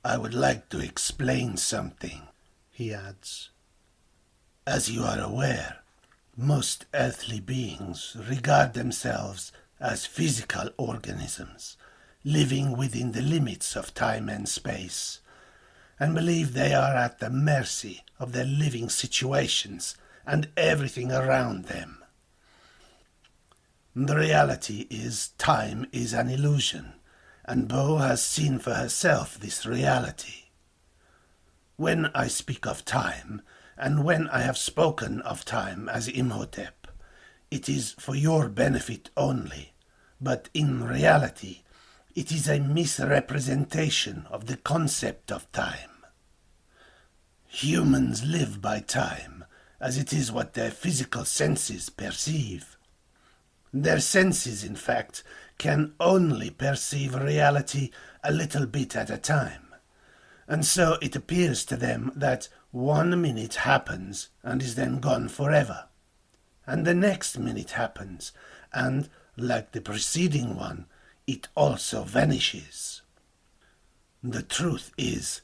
I would like to explain something, he adds. As you are aware, most earthly beings regard themselves as physical organisms, living within the limits of time and space, and believe they are at the mercy of their living situations and everything around them. The reality is time is an illusion, and Bo has seen for herself this reality. When I speak of time, and when I have spoken of time as Imhotep, it is for your benefit only, but in reality, it is a misrepresentation of the concept of time. Humans live by time, as it is what their physical senses perceive. Their senses, in fact, can only perceive reality a little bit at a time, and so it appears to them that 1 minute happens and is then gone forever, and the next minute happens, and, like the preceding one, it also vanishes. The truth is,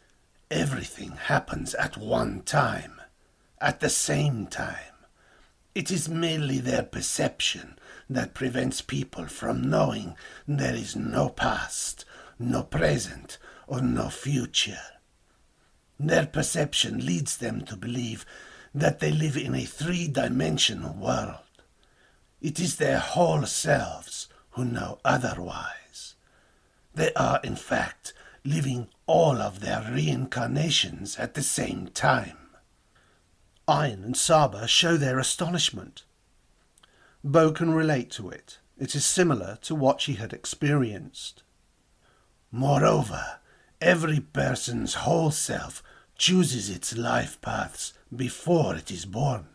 everything happens at one time, at the same time. It is merely their perception that prevents people from knowing there is no past, no present, or no future. Their perception leads them to believe that they live in a three-dimensional world. It is their whole selves who know otherwise. They are, in fact, living all of their reincarnations at the same time. Ayn and Saba show their astonishment. Bo can relate to it. It is similar to what she had experienced. Moreover, every person's whole self chooses its life paths before it is born.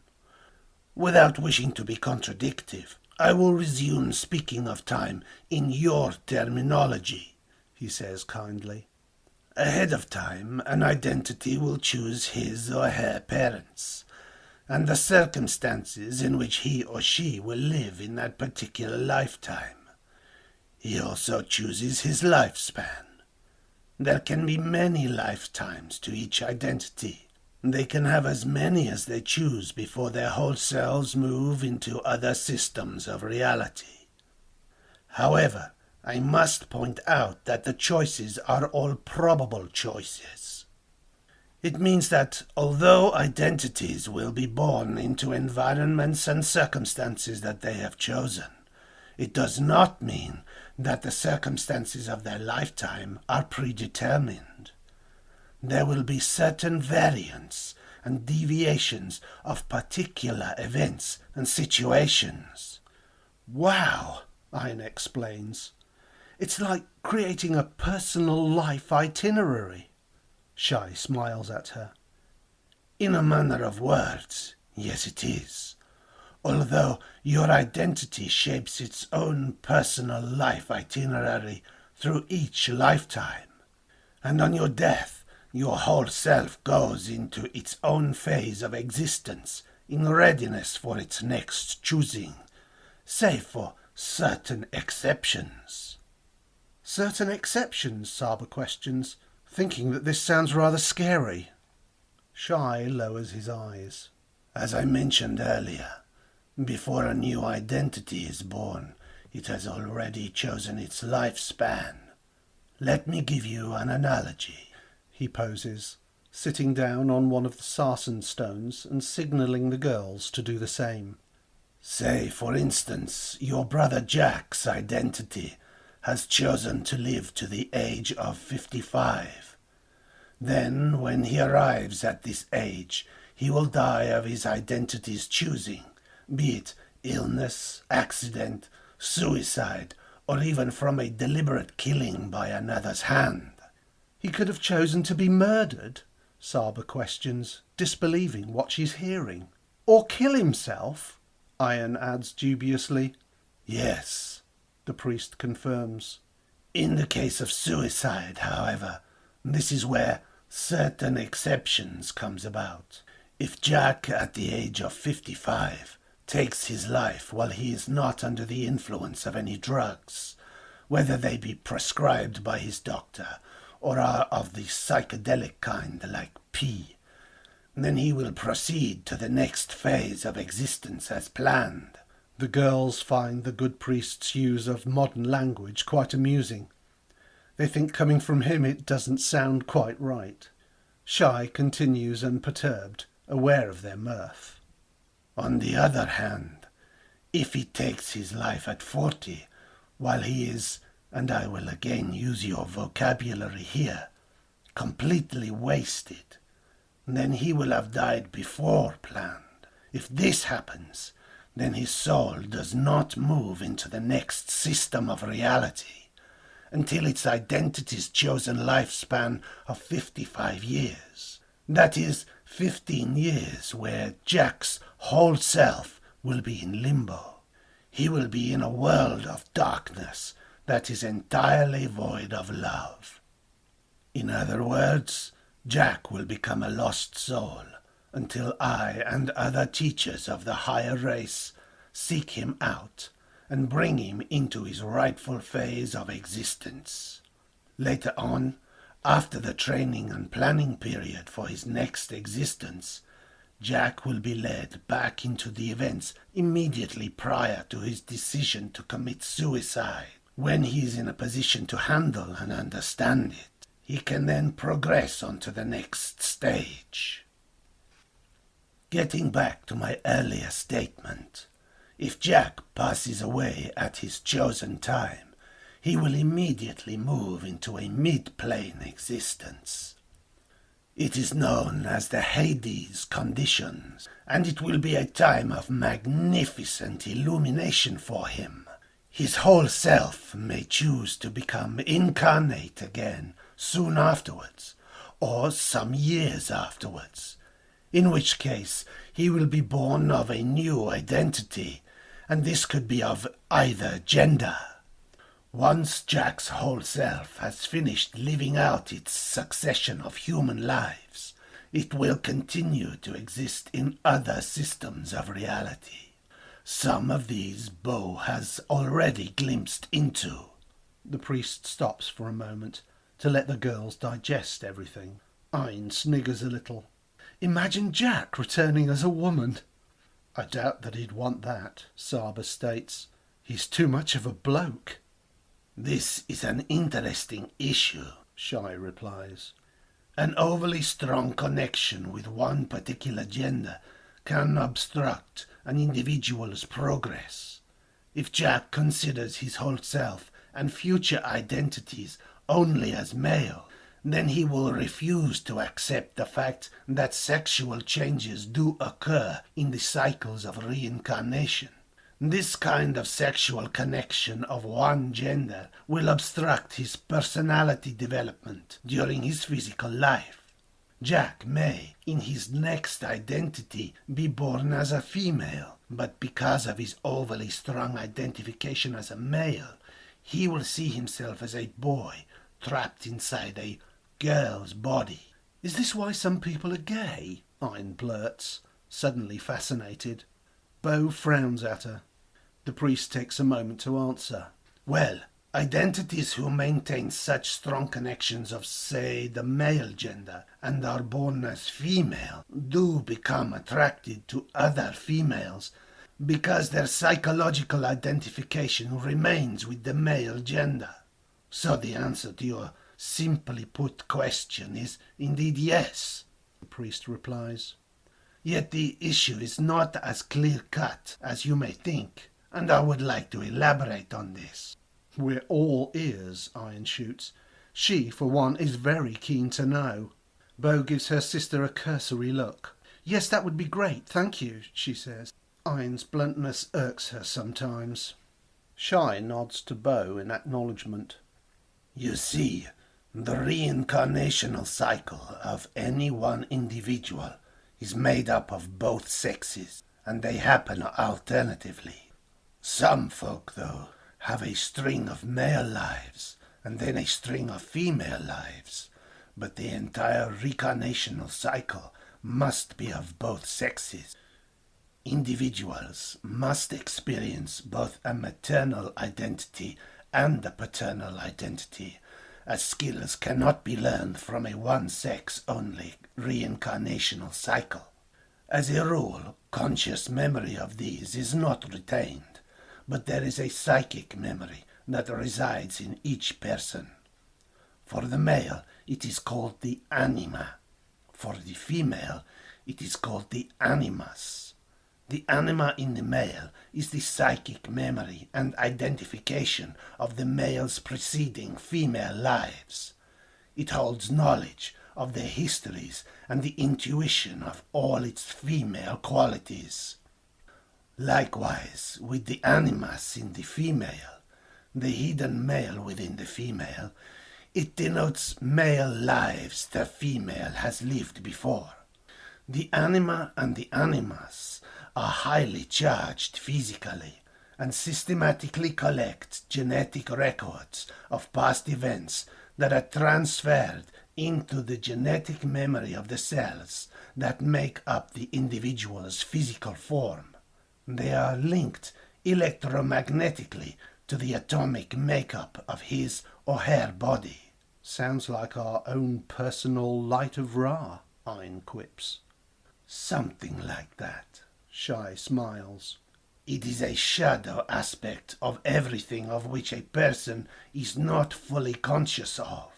Without wishing to be contradictive, I will resume speaking of time in your terminology, he says kindly. Ahead of time, an identity will choose his or her parents, and the circumstances in which he or she will live in that particular lifetime. He also chooses his lifespan. There can be many lifetimes to each identity. They can have as many as they choose before their whole selves move into other systems of reality. However, I must point out that the choices are all probable choices. It means that although identities will be born into environments and circumstances that they have chosen, it does not mean that the circumstances of their lifetime are predetermined. There will be certain variants and deviations of particular events and situations. Wow, Ayn explains. It's like creating a personal life itinerary. Shai smiles at her. In a manner of words, yes it is. Although your identity shapes its own personal life itinerary through each lifetime, and on your death, your whole self goes into its own phase of existence in readiness for its next choosing, save for certain exceptions. Certain exceptions, Saba questions, thinking that this sounds rather scary. Shai lowers his eyes. As I mentioned earlier, before a new identity is born, it has already chosen its lifespan. Let me give you an analogy. He poses, sitting down on one of the sarsen stones and signalling the girls to do the same. Say, for instance, your brother Jack's identity has chosen to live to the age of 55. Then, when he arrives at this age, he will die of his identity's choosing, be it illness, accident, suicide, or even from a deliberate killing by another's hand. He could have chosen to be murdered, Saba questions, disbelieving what she's hearing. Or kill himself, Ayn adds dubiously. Yes, the priest confirms. In the case of suicide, however, this is where certain exceptions comes about. If Jack, at the age of 55, takes his life while he is not under the influence of any drugs, whether they be prescribed by his doctor or are of the psychedelic kind like P. Then he will proceed to the next phase of existence as planned. The girls find the good priest's use of modern language quite amusing. They think coming from him it doesn't sound quite right. Shy continues unperturbed, aware of their mirth. On the other hand, if he takes his life at 40, while he is, and I will again use your vocabulary here, completely wasted, then he will have died before planned. If this happens, then his soul does not move into the next system of reality until its identity's chosen lifespan of 55 years. That is 15 years where Jack's whole self will be in limbo. He will be in a world of darkness that is entirely void of love. In other words, Jack will become a lost soul until I and other teachers of the higher race seek him out and bring him into his rightful phase of existence. Later on, after the training and planning period for his next existence, Jack will be led back into the events immediately prior to his decision to commit suicide. When he is in a position to handle and understand it, he can then progress on to the next stage. Getting back to my earlier statement, if Jack passes away at his chosen time, he will immediately move into a mid-plane existence. It is known as the Hades conditions, and it will be a time of magnificent illumination for him. His whole self may choose to become incarnate again soon afterwards, or some years afterwards, in which case he will be born of a new identity, and this could be of either gender. Once Jack's whole self has finished living out its succession of human lives, it will continue to exist in other systems of reality. Some of these Bo has already glimpsed into. The priest stops for a moment to let the girls digest everything. Ein sniggers a little. Imagine Jack returning as a woman. I doubt that he'd want that, Saba states. He's too much of a bloke. This is an interesting issue, Shy replies. An overly strong connection with one particular gender can obstruct an individual's progress. If Jack considers his whole self and future identities only as male, then he will refuse to accept the fact that sexual changes do occur in the cycles of reincarnation. This kind of sexual connection of one gender will obstruct his personality development during his physical life. Jack may, in his next identity, be born as a female, but because of his overly strong identification as a male, he will see himself as a boy trapped inside a girl's body. Is this why some people are gay? Ein blurts, suddenly fascinated. Bo frowns at her. The priest takes a moment to answer. Well, identities who maintain such strong connections of, say, the male gender and are born as female do become attracted to other females because their psychological identification remains with the male gender. So the answer to your simply put question is indeed yes, the priest replies. Yet the issue is not as clear-cut as you may think, and I would like to elaborate on this. We're all ears, Ein shoots. She, for one, is very keen to know. Bo gives her sister a cursory look. Yes, that would be great, thank you, she says. Ein's bluntness irks her sometimes. Shy nods to Bo in acknowledgement. You see, the reincarnational cycle of any one individual is made up of both sexes, and they happen alternatively. Some folk, though, have a string of male lives, and then a string of female lives, but the entire reincarnational cycle must be of both sexes. Individuals must experience both a maternal identity and a paternal identity, as skills cannot be learned from a one-sex-only reincarnational cycle. As a rule, conscious memory of these is not retained, but there is a psychic memory that resides in each person. For the male, it is called the anima. For the female, it is called the animus. The anima in the male is the psychic memory and identification of the male's preceding female lives. It holds knowledge of their histories and the intuition of all its female qualities. Likewise, with the animus in the female, the hidden male within the female, it denotes male lives the female has lived before. The anima and the animus are highly charged physically and systematically collect genetic records of past events that are transferred into the genetic memory of the cells that make up the individual's physical form. They are linked electromagnetically to the atomic makeup of his or her body. Sounds like our own personal Light of Ra, Ein quips. Something like that. Shy smiles. It is a shadow aspect of everything of which a person is not fully conscious of.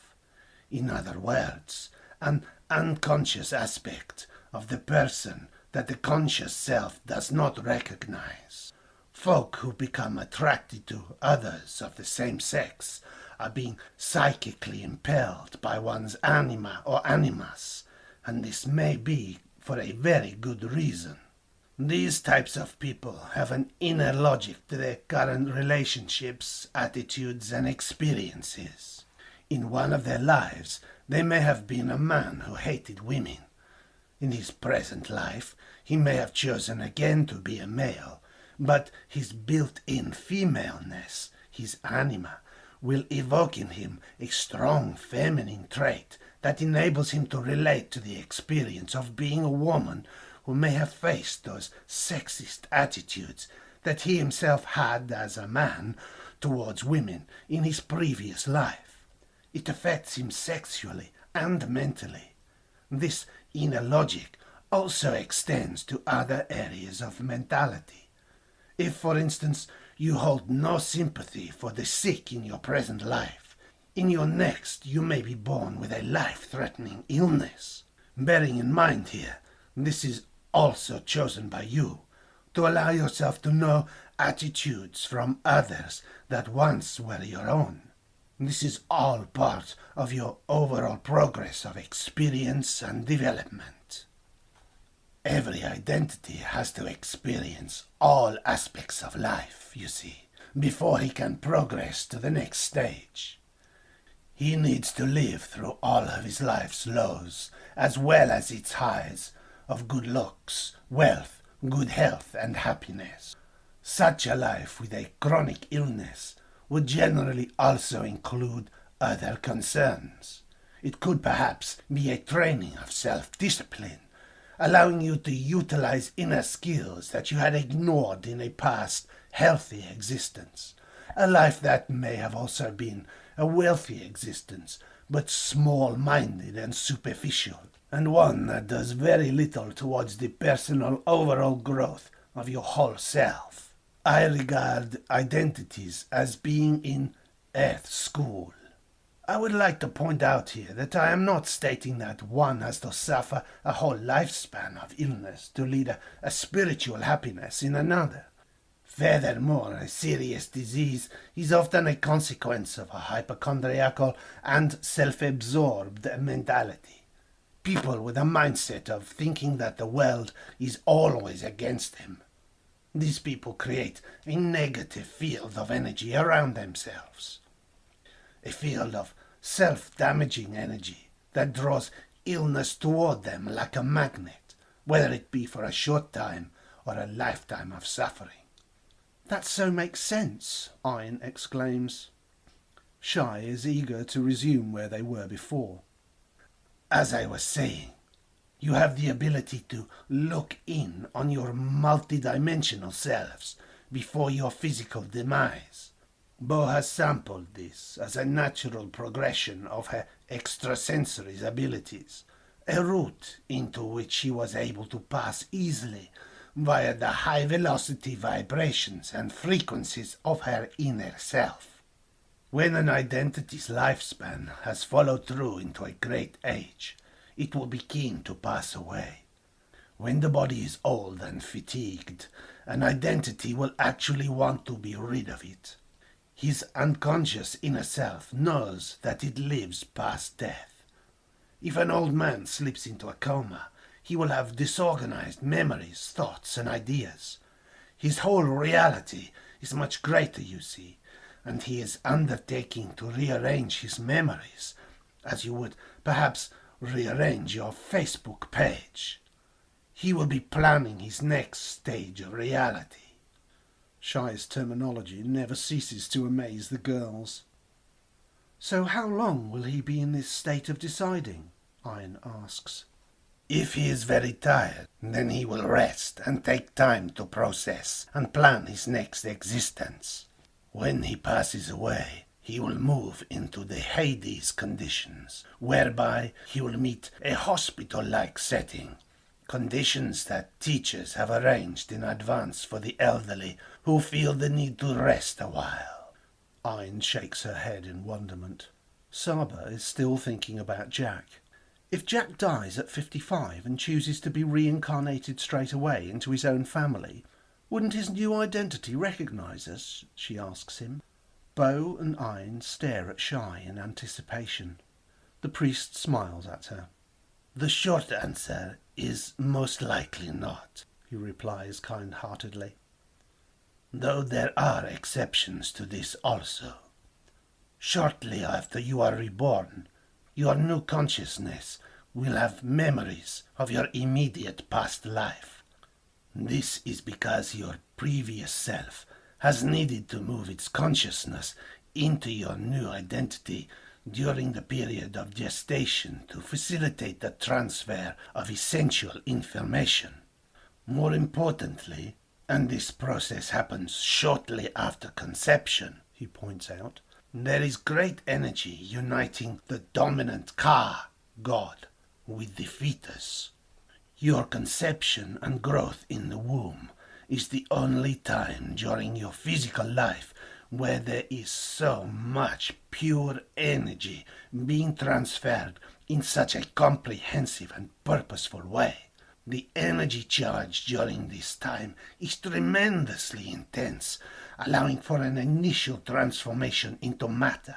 In other words, an unconscious aspect of the person that the conscious self does not recognize. Folk who become attracted to others of the same sex are being psychically impelled by one's anima or animus, and this may be for a very good reason. These types of people have an inner logic to their current relationships, attitudes, and experiences. In one of their lives, they may have been a man who hated women. In his present life, he may have chosen again to be a male, but his built-in femaleness, his anima, will evoke in him a strong feminine trait that enables him to relate to the experience of being a woman who may have faced those sexist attitudes that he himself had as a man towards women in his previous life. It affects him sexually and mentally. This inner logic also extends to other areas of mentality. If, for instance, you hold no sympathy for the sick in your present life, in your next you may be born with a life-threatening illness. Bearing in mind here, this is also chosen by you, to allow yourself to know attitudes from others that once were your own. This is all part of your overall progress of experience and development. Every identity has to experience all aspects of life, you see, before he can progress to the next stage. He needs to live through all of his life's lows, as well as its highs, of good looks, wealth, good health, and happiness. Such a life with a chronic illness would generally also include other concerns. It could perhaps be a training of self-discipline, allowing you to utilize inner skills that you had ignored in a past healthy existence. A life that may have also been a wealthy existence, but small-minded and superficial, and one that does very little towards the personal overall growth of your whole self. I regard identities as being in Earth School. I would like to point out here that I am not stating that one has to suffer a whole lifespan of illness to lead a spiritual happiness in another. Furthermore, a serious disease is often a consequence of a hypochondriacal and self-absorbed mentality. People with a mindset of thinking that the world is always against them. These people create a negative field of energy around themselves. A field of self-damaging energy that draws illness toward them like a magnet, whether it be for a short time or a lifetime of suffering. That so makes sense, Ein exclaims. Shy is eager to resume where they were before. As I was saying, you have the ability to look in on your multidimensional selves before your physical demise. Bo has sampled this as a natural progression of her extrasensory abilities, a route into which she was able to pass easily via the high-velocity vibrations and frequencies of her inner self. When an identity's lifespan has followed through into a great age, it will begin to pass away. When the body is old and fatigued, an identity will actually want to be rid of it. His unconscious inner self knows that it lives past death. If an old man slips into a coma, he will have disorganized memories, thoughts, and ideas. His whole reality is much greater, you see, and he is undertaking to rearrange his memories, as you would perhaps rearrange your Facebook page. He will be planning his next stage of reality. Shy's terminology never ceases to amaze the girls. So how long will he be in this state of deciding? Iron asks. If he is very tired, then he will rest and take time to process and plan his next existence. When he passes away, he will move into the Hades conditions, whereby he will meet a hospital-like setting, conditions that teachers have arranged in advance for the elderly who feel the need to rest a while. Iron shakes her head in wonderment. Saba is still thinking about Jack. If Jack dies at 55 and chooses to be reincarnated straight away into his own family, wouldn't his new identity recognise us? She asks him. Bo and Iron stare at Shy in anticipation. The priest smiles at her. The short answer is most likely not, he replies kind-heartedly. Though there are exceptions to this also. Shortly after you are reborn, your new consciousness will have memories of your immediate past life. This is because your previous self has needed to move its consciousness into your new identity during the period of gestation to facilitate the transfer of essential information. More importantly, and this process happens shortly after conception, he points out, there is great energy uniting the dominant Ka, God, with the fetus. Your conception and growth in the womb is the only time during your physical life where there is so much pure energy being transferred in such a comprehensive and purposeful way. The energy charge during this time is tremendously intense, allowing for an initial transformation into matter.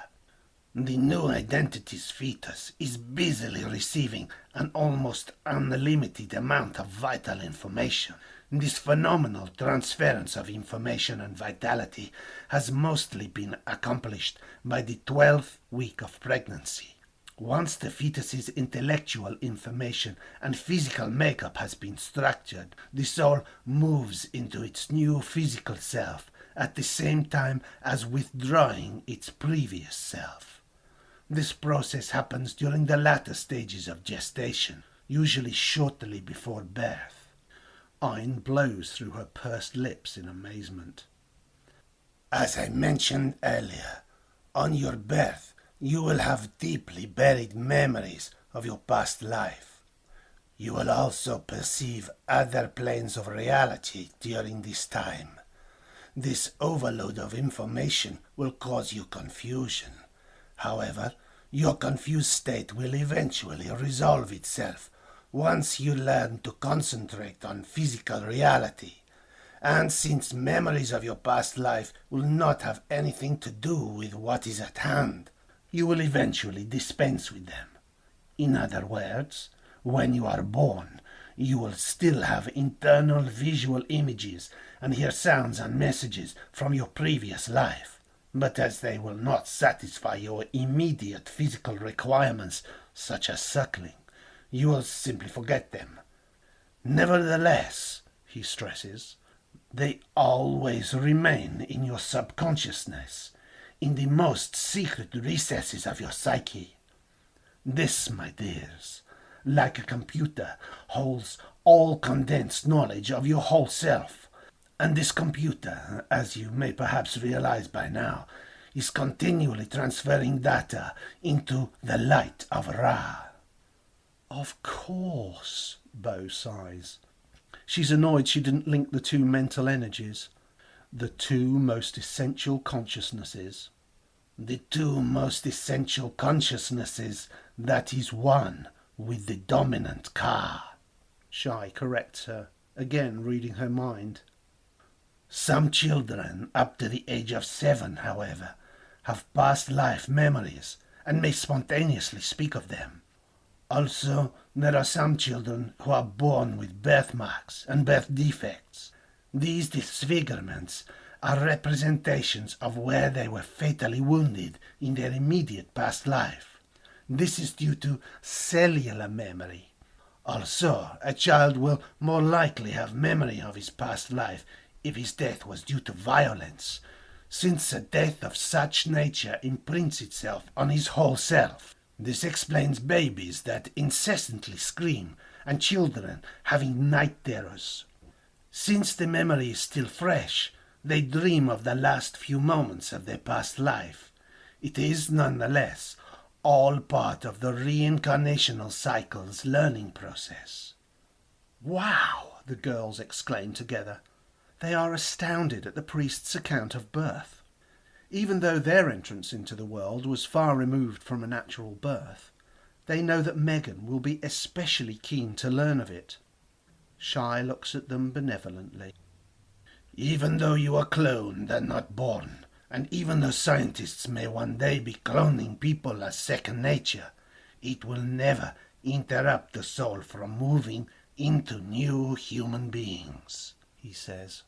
The new identity's fetus is busily receiving an almost unlimited amount of vital information. This phenomenal transference of information and vitality has mostly been accomplished by the 12th week of pregnancy. Once the fetus's intellectual information and physical makeup has been structured, the soul moves into its new physical self at the same time as withdrawing its previous self. This process happens during the latter stages of gestation, usually shortly before birth. Ein blows through her pursed lips in amazement. As I mentioned earlier, on your birth, you will have deeply buried memories of your past life. You will also perceive other planes of reality during this time. This overload of information will cause you confusion. However, your confused state will eventually resolve itself once you learn to concentrate on physical reality. And since memories of your past life will not have anything to do with what is at hand, you will eventually dispense with them. In other words, when you are born, you will still have internal visual images and hear sounds and messages from your previous life. But as they will not satisfy your immediate physical requirements, such as suckling, you will simply forget them. Nevertheless, he stresses, they always remain in your subconsciousness, in the most secret recesses of your psyche. This, my dears, like a computer, holds all condensed knowledge of your whole self. And this computer, as you may perhaps realize by now, is continually transferring data into the light of Ra. Of course, Bo sighs. She's annoyed she didn't link the two mental energies. The two most essential consciousnesses. The two most essential consciousnesses that is one with the dominant Ka. Shai corrects her, again reading her mind. Some children up to the age of 7, however, have past life memories and may spontaneously speak of them. Also, there are some children who are born with birthmarks and birth defects. These disfigurements are representations of where they were fatally wounded in their immediate past life. This is due to cellular memory. Also, a child will more likely have memory of his past life if his death was due to violence, since a death of such nature imprints itself on his whole self. This explains babies that incessantly scream and children having night terrors. Since the memory is still fresh, they dream of the last few moments of their past life. It is, nonetheless, all part of the reincarnational cycle's learning process. Wow! The girls exclaim together. They are astounded at the priest's account of birth. Even though their entrance into the world was far removed from a natural birth, they know that Megan will be especially keen to learn of it. Shai looks at them benevolently. Even though you are cloned and not born, and even though scientists may one day be cloning people as second nature, it will never interrupt the soul from moving into new human beings, he says.